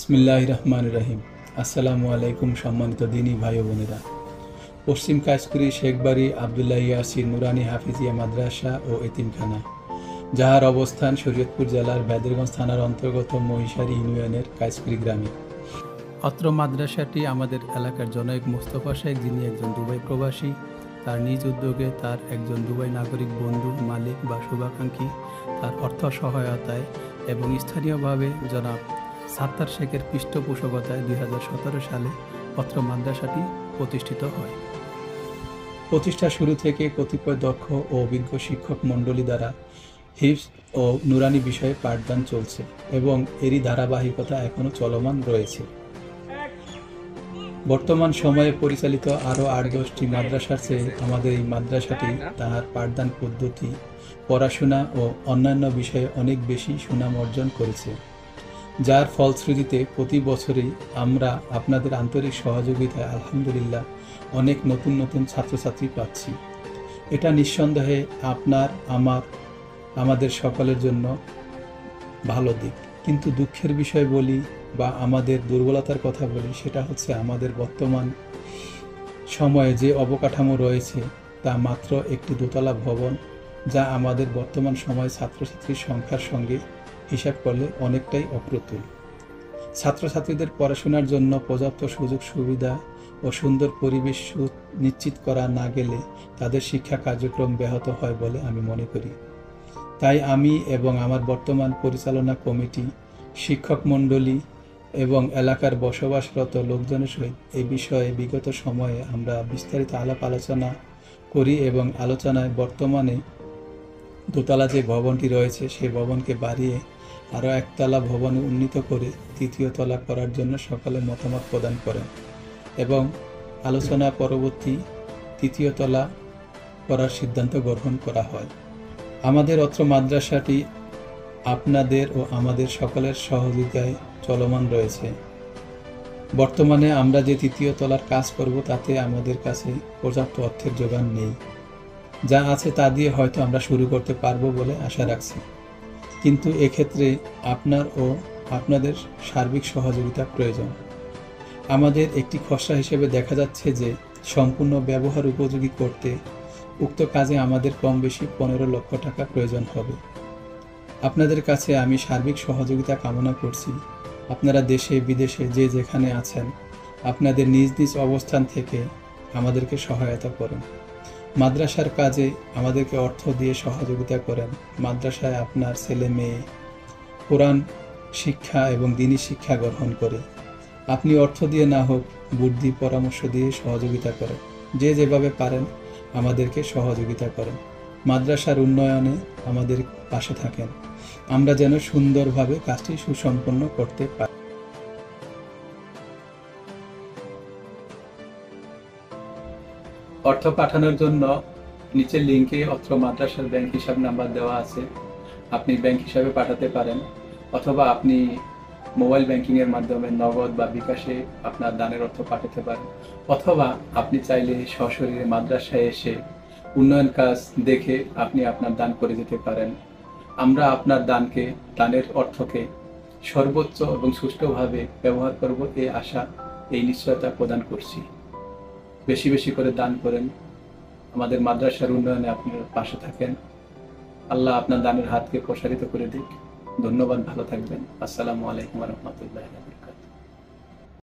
বিসমিল্লাহির রহমানির রহিম। আসসালামু আলাইকুম সম্মানিত দিনী ভাই ও বোনেরা। পশ্চিম কাশকুরি শেখবাড়ি আবদুল্লাহ ইয়াসির নুরানি হাফিজিয়া মাদ্রাসা ও এতিমখানা, যাহার অবস্থান শরীয়তপুর জেলার বেদেরগঞ্জ থানার অন্তর্গত মহিষারি ইউনিয়নের কাশকুরি গ্রামে। অত্র মাদ্রাসাটি আমাদের এলাকার জনৈক মোস্তফা শেখ, যিনি একজন দুবাই প্রবাসী, তার নিজ উদ্যোগে তার একজন দুবাই নাগরিক বন্ধু, মালিক বা শুভাকাঙ্ক্ষী তার অর্থ সহায়তায় এবং স্থানীয়ভাবে জনাব সাত্তার শেখের পৃষ্ঠপোষকতায় 2017 সালে অত্র মাদ্রাসাটি প্রতিষ্ঠিত হয়। প্রতিষ্ঠা শুরু থেকে কতিপয় দক্ষ ও অভিজ্ঞ শিক্ষক মণ্ডলী দ্বারা হিফজ ও নুরানি বিষয়ে পাঠদান চলছে এবং এরই ধারাবাহিকতা এখনও চলমান রয়েছে। বর্তমান সময়ে পরিচালিত আরও 8-10টি মাদ্রাসার চেয়ে আমাদের এই মাদ্রাসাটি তাহার পাঠদান পদ্ধতি, পড়াশোনা ও অন্যান্য বিষয়ে অনেক বেশি সুনাম অর্জন করেছে, যার ফলশ্রুতিতে প্রতি বছরই আমরা আপনাদের আন্তরিক সহযোগিতায় আলহামদুলিল্লাহ অনেক নতুন নতুন ছাত্রছাত্রী পাচ্ছি। এটা নিঃসন্দেহে আপনার, আমাদের সকলের জন্য ভালো দিক। কিন্তু দুঃখের বিষয় বলি বা আমাদের দুর্বলতার কথা বলি, সেটা হচ্ছে আমাদের বর্তমান সময়ে যে অবকাঠামো রয়েছে তা মাত্র একটি দোতলা ভবন, যা আমাদের বর্তমান সময়ে ছাত্রছাত্রীর সংখ্যার সঙ্গে হিসাব করলে অনেকটাই অপ্রতুল। ছাত্রছাত্রীদের পড়াশোনার জন্য পর্যাপ্ত সুযোগ সুবিধা ও সুন্দর পরিবেশ নিশ্চিত করা না গেলে তাদের শিক্ষা কার্যক্রম ব্যাহত হয় বলে আমি মনে করি। তাই আমি এবং আমার বর্তমান পরিচালনা কমিটি, শিক্ষক মণ্ডলী এবং এলাকার বসবাসরত লোকজনের সহিত এই বিষয়ে বিগত সময়ে আমরা বিস্তারিত আলাপ আলোচনা করি এবং আলোচনায় বর্তমানে দোতলা যে ভবনটি রয়েছে সেই ভবনকে বাড়িয়ে আরও একতলা ভবনে উন্নীত করে তৃতীয় তলা করার জন্য সকলে মতামত প্রদান করেন এবং আলোচনা পরবর্তী তৃতীয় তলা করার সিদ্ধান্ত গ্রহণ করা হয়। আমাদের অত্র মাদ্রাসাটি আপনাদের ও আমাদের সকলের সহযোগিতায় চলমান রয়েছে। বর্তমানে আমরা যে তৃতীয় তলার কাজ করব তাতে আমাদের কাছে পর্যাপ্ত অর্থের যোগান নেই। যা আছে তা দিয়ে হয়তো আমরা শুরু করতে পারবো বলে আশা রাখছি, কিন্তু এক্ষেত্রে আপনার ও আপনাদের সার্বিক সহযোগিতা প্রয়োজন। আমাদের একটি খসড়া হিসেবে দেখা যাচ্ছে যে সম্পূর্ণ ব্যবহার উপযোগী করতে উক্ত কাজে আমাদের কম বেশি 15 লক্ষ টাকা প্রয়োজন হবে। আপনাদের কাছে আমি সার্বিক সহযোগিতা কামনা করছি। আপনারা দেশে বিদেশে যে যেখানে আছেন, আপনাদের নিজ নিজ অবস্থান থেকে আমাদেরকে সহায়তা করেন। মাদ্রাসার কাজে আমাদেরকে অর্থ দিয়ে সহযোগিতা করেন। মাদ্রাসায় আপনার ছেলে মেয়ে কোরআন শিক্ষা এবং দ্বীনি শিক্ষা গ্রহণ করে। আপনি অর্থ দিয়ে না হোক, বুদ্ধি পরামর্শ দিয়ে সহযোগিতা করেন। যে যেভাবে পারেন আমাদেরকে সহযোগিতা করেন। মাদ্রাসার উন্নয়নে আমাদের পাশে থাকেন, আমরা যেন সুন্দরভাবে কাজটি সুসম্পন্ন করতে পারি। অর্থ পাঠানোর জন্য নিচের লিঙ্কে অত্র মাদ্রাসার ব্যাংক হিসাব নাম্বার দেওয়া আছে। আপনি ব্যাংক হিসাবে পাঠাতে পারেন, অথবা আপনি মোবাইল ব্যাংকিংয়ের মাধ্যমে নগদ বা বিকাশে আপনার দানের অর্থ পাঠাতে পারেন, অথবা আপনি চাইলে সশরীরে মাদ্রাসায় এসে উন্নয়ন কাজ দেখে আপনি আপনার দান করে যেতে পারেন। আমরা আপনার দানের অর্থকে সর্বোচ্চ এবং সুষ্ঠুভাবে ব্যবহার করব এই আশা, এই নিশ্চয়তা প্রদান করছি। বেশি বেশি করে দান করেন, আমাদের মাদ্রাসার উন্নয়নে আপনার পাশে থাকেন। আল্লাহ আপনার দানের হাতকে প্রসারিত করে দিক। ধন্যবাদ, ভালো থাকবেন। আসসালামু আলাইকুম ওয়া রাহমাতুল্লাহি ওয়া বারাকাতুহু।